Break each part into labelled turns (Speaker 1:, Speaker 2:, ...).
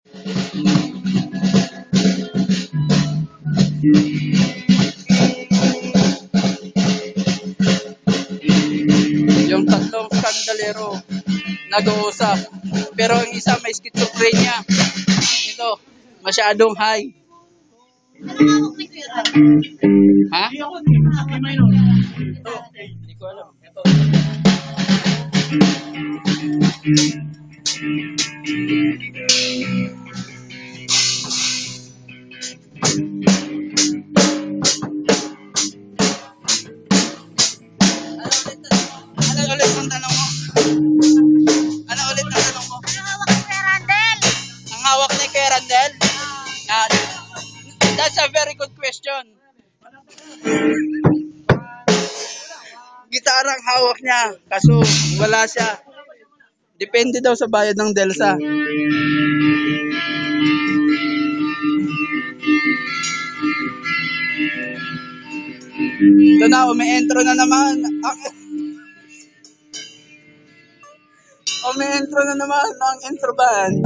Speaker 1: Yung tatlong skandalero nag-uusap. Pero ang isa may schizophrenia. Ito, masyadong high. Ha? Hindi ko alam. Ito. Ano ulit ang tanong mo? Ano ulit ang tanong mo?
Speaker 2: Ano hawak ni Kuya Randel?
Speaker 1: Ang hawak ni Kuya Randel? That's a very good question. Gitarang hawak niya, kaso wala siya. Depende daw sa bayad ng Delsa. Ito na, umi-intro na naman. Umi-intro na naman ang intro band.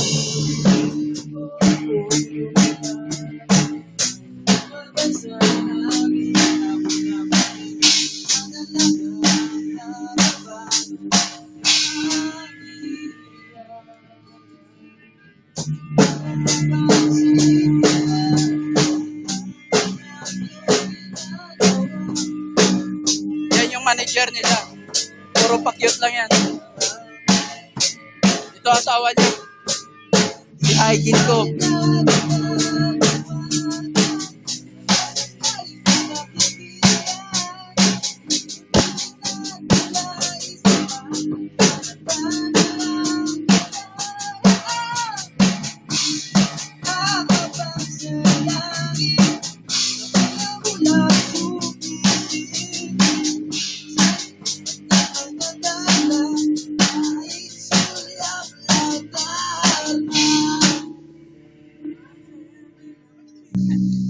Speaker 1: Yan yung manager nila. Puro pakyut lang yan. Ito asawa niya. Si Hygiene ko.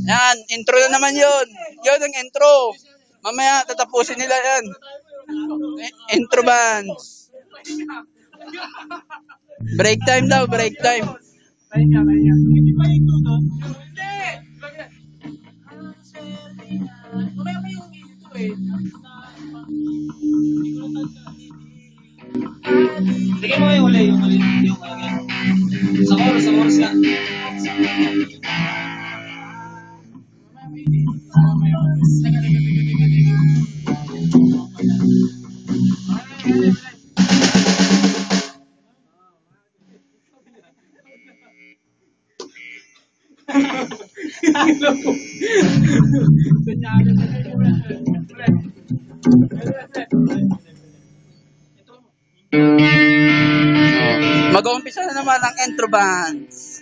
Speaker 1: Yan, intro na naman yun. Yun ang intro. Mamaya tatapusin nila yan. Intro band. Break time daw, break time.
Speaker 3: Sige mo yung uli. Sa oras ka.
Speaker 1: Mag-uumpisa na naman ang intro bands.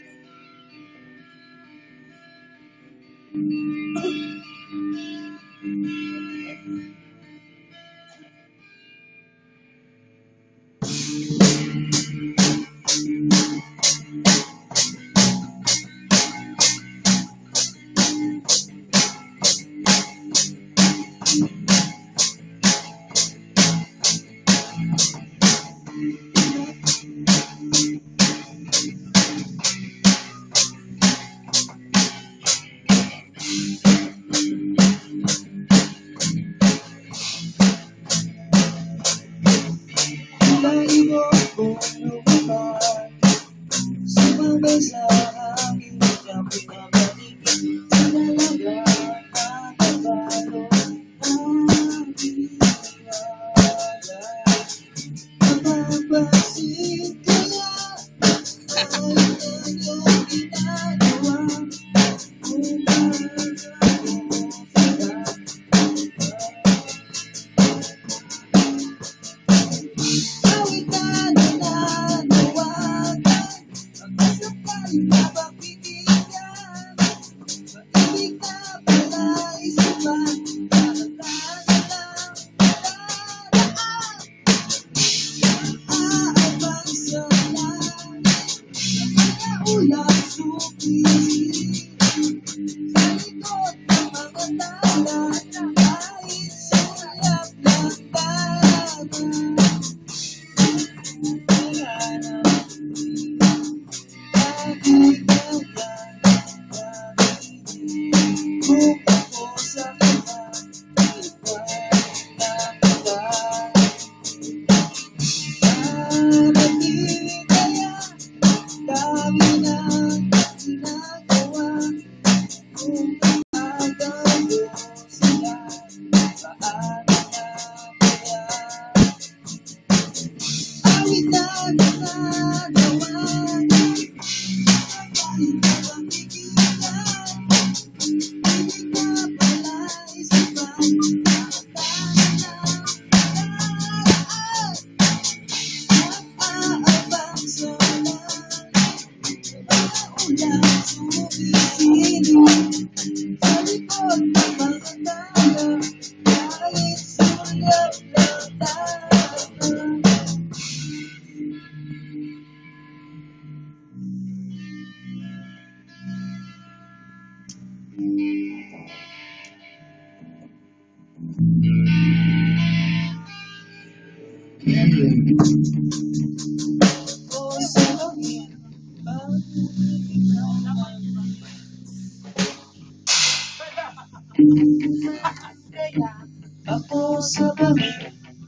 Speaker 3: Ako sa gabi,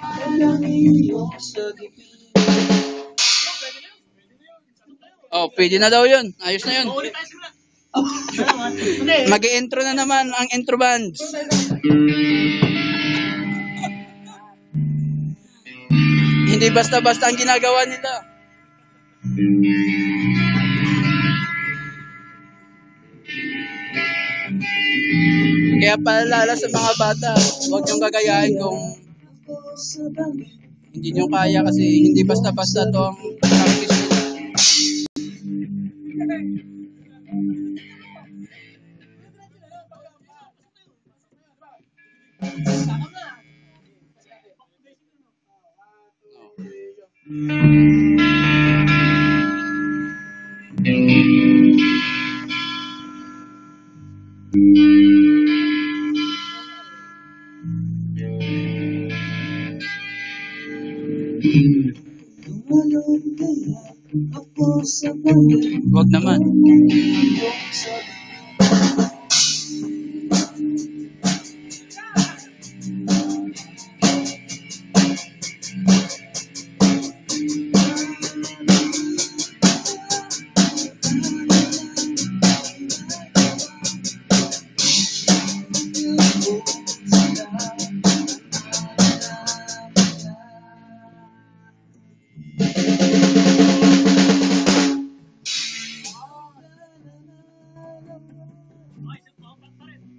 Speaker 3: walang iyong sagipin.
Speaker 1: Oh, pwede na daw yun. Ayos na yun. Mag-i-intro na naman ang intro bands. Hindi basta-basta ang ginagawa nila. Kaya paalala sa mga bata, huwag niyong gagayahin kung hindi niyo kaya kasi hindi basta-basta to ang practice nila.
Speaker 3: Ako sa gabi,
Speaker 1: Huwag naman.
Speaker 3: iyong sagipin.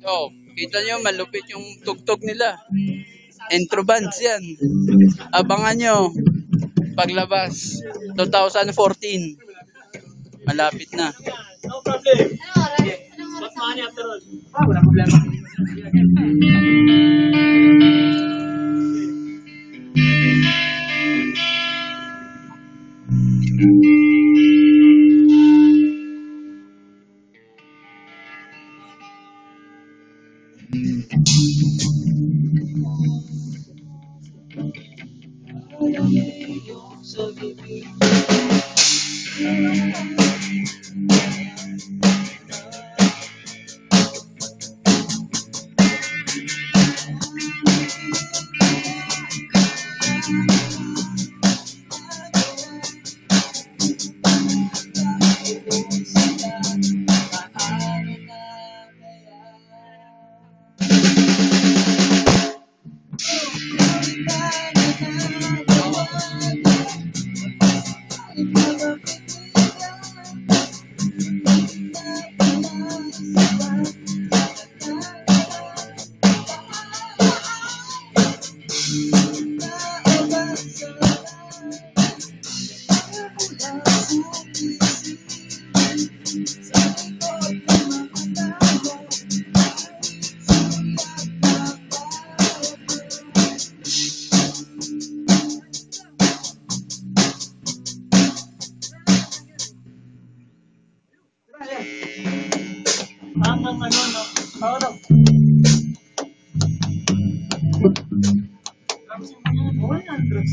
Speaker 1: Oh, kita niyo malupit yung tugtog nila. Intro bands yan. Abangan nyo. Paglabas. 2014. Malapit na.
Speaker 3: No problem. What money after all? Wala problema. Walang iyong sagipin. Hanggang ano, no? Ano? Drugs yung mga. Wala na drugs.